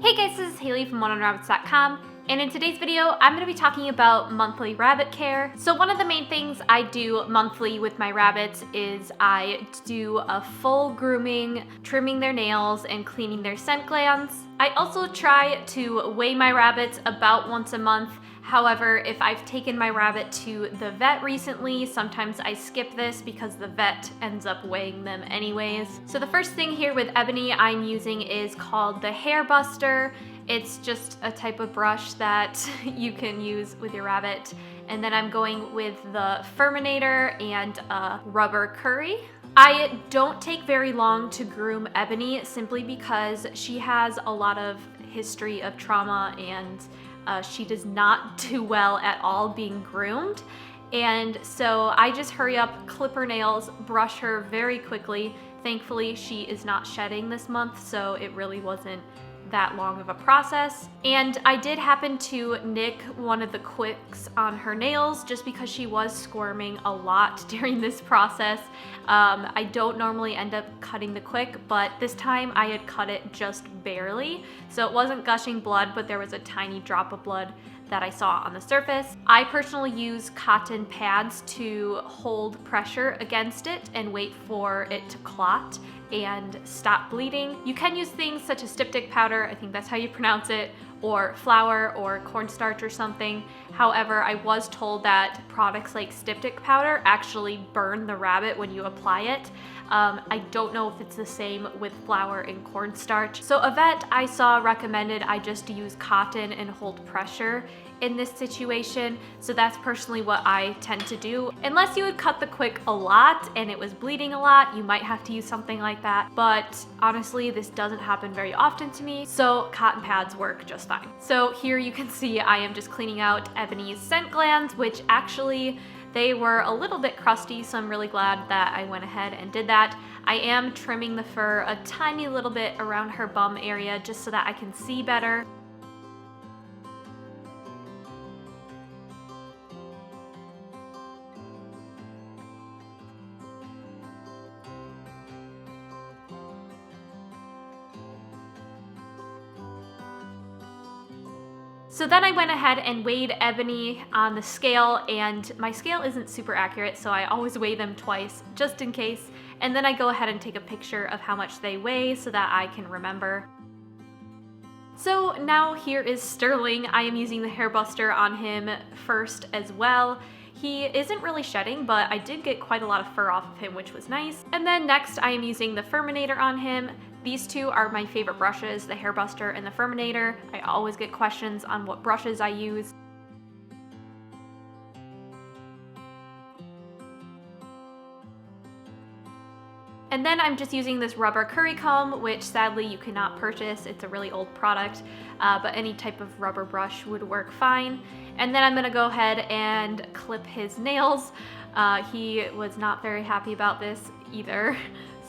Hey guys, this is Haley from oneonrabbits.com, and in today's video, I'm going to be talking about monthly rabbit care. So one of the main things I do monthly with my rabbits is I do a full grooming, trimming their nails, and cleaning their scent glands. I also try to weigh my rabbits about once a month. However, if I've taken my rabbit to the vet recently, sometimes I skip this because the vet ends up weighing them anyways. So the first thing here with Ebony I'm using is called the Hair Buster. It's just a type of brush that you can use with your rabbit. And then I'm going with the Furminator and a rubber curry. I don't take very long to groom Ebony simply because she has a lot of history of trauma and she does not do well at all being groomed. And so I just hurry up, clip her nails, brush her very quickly. Thankfully, she is not shedding this month, so it really wasn't that long of a process. And I did happen to nick one of the quicks on her nails just because she was squirming a lot during this process. I don't normally end up cutting the quick, but this time I had cut it just barely. So it wasn't gushing blood, but there was a tiny drop of blood that I saw on the surface. I personally use cotton pads to hold pressure against it and wait for it to clot and stop bleeding. You can use things such as styptic powder, I think that's how you pronounce it, or flour or cornstarch or something. However, I was told that products like styptic powder actually burn the rabbit when you apply it. I don't know if it's the same with flour and cornstarch. So a vet I saw recommended I just use cotton and hold pressure in this situation. So that's personally what I tend to do. Unless you would cut the quick a lot and it was bleeding a lot, you might have to use something like that. But honestly, this doesn't happen very often to me, so cotton pads work just fine. So here you can see I am just cleaning out Ebony's scent glands, which actually they were a little bit crusty, so I'm really glad that I went ahead and did that. I am trimming the fur a tiny little bit around her bum area just so that I can see better. So then I went ahead and weighed Ebony on the scale, and my scale isn't super accurate, so I always weigh them twice just in case. And then I go ahead and take a picture of how much they weigh so that I can remember. So now here is Sterling. I am using the Hair Buster on him first as well. He isn't really shedding, but I did get quite a lot of fur off of him, which was nice. And then next I am using the Furminator on him. These two are my favorite brushes, the Hair Buster and the Furminator. I always get questions on what brushes I use. And then I'm just using this rubber curry comb, which sadly you cannot purchase. It's a really old product, but any type of rubber brush would work fine. And then I'm gonna go ahead and clip his nails. He was not very happy about this either.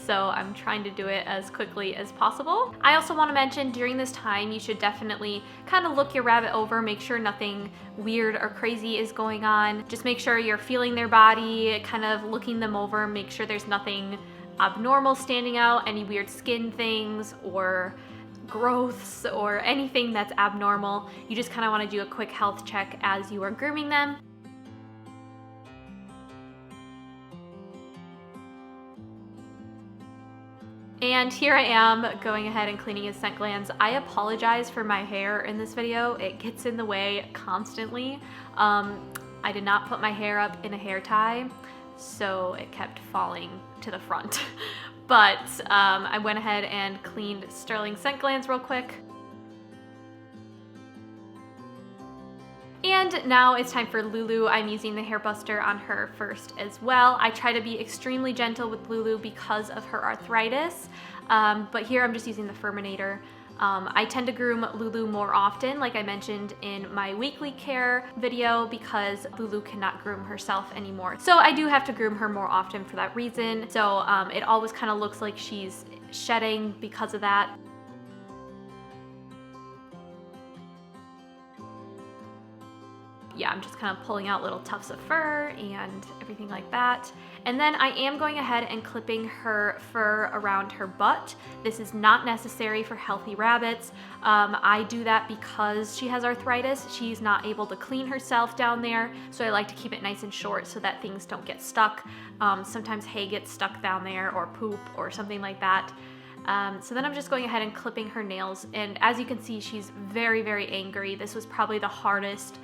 So I'm trying to do it as quickly as possible. I also want to mention during this time, you should definitely kind of look your rabbit over, make sure nothing weird or crazy is going on. Just make sure you're feeling their body, kind of looking them over, make sure there's nothing abnormal standing out, any weird skin things or growths or anything that's abnormal. You just kind of want to do a quick health check as you are grooming them. And here I am going ahead and cleaning his scent glands. I apologize for my hair in this video. It gets in the way constantly. I did not put my hair up in a hair tie, so it kept falling to the front. But I went ahead and cleaned Sterling's scent glands real quick. And now it's time for Lulu. I'm using the Hair Buster on her first as well. I try to be extremely gentle with Lulu because of her arthritis, but here I'm just using the Furminator. I tend to groom Lulu more often, like I mentioned in my weekly care video, because Lulu cannot groom herself anymore. So I do have to groom her more often for that reason. So it always kind of looks like she's shedding because of that. yeah, I'm just kind of pulling out little tufts of fur and everything like that. And then I am going ahead and clipping her fur around her butt. This is not necessary for healthy rabbits. I do that because she has arthritis. She's not able to clean herself down there, so I like to keep it nice and short so that things don't get stuck. Sometimes hay gets stuck down there, or poop or something like that. So then I'm just going ahead and clipping her nails, and as you can see, she's very, very angry. This was probably the hardest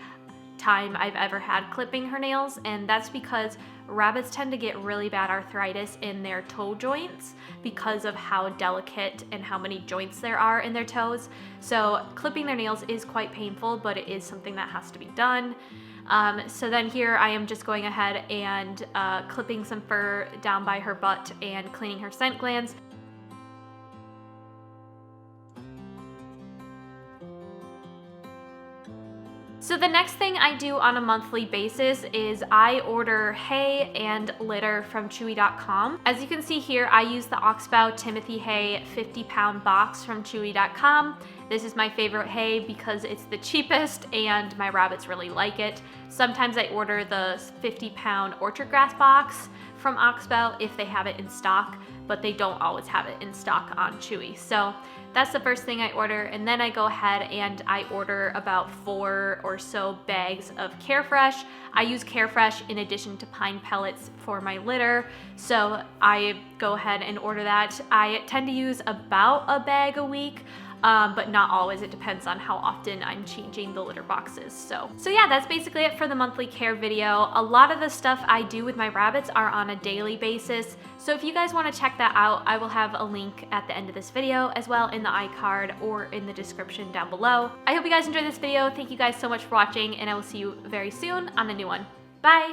time I've ever had clipping her nails, and that's because rabbits tend to get really bad arthritis in their toe joints because of how delicate and how many joints there are in their toes. So clipping their nails is quite painful, but it is something that has to be done. So then here I am just going ahead and clipping some fur down by her butt and cleaning her scent glands. So the next thing I do on a monthly basis is I order hay and litter from Chewy.com. As you can see here, I use the Oxbow Timothy Hay 50-pound box from Chewy.com. This is my favorite hay because it's the cheapest and my rabbits really like it. Sometimes I order the 50-pound orchard grass box from Oxbow if they have it in stock, but they don't always have it in stock on Chewy. So that's the first thing I order, and then I go ahead and I order about 4 or so bags of Carefresh. I use Carefresh in addition to pine pellets for my litter, so I go ahead and order that. I tend to use about a bag a week, but not always. It depends on how often I'm changing the litter boxes. So yeah, that's basically it for the monthly care video. A lot of the stuff I do with my rabbits are on a daily basis. So if you guys want to check that out, I will have a link at the end of this video, as well in the iCard or in the description down below. I hope you guys enjoyed this video. Thank you guys so much for watching, and I will see you very soon on a new one. Bye!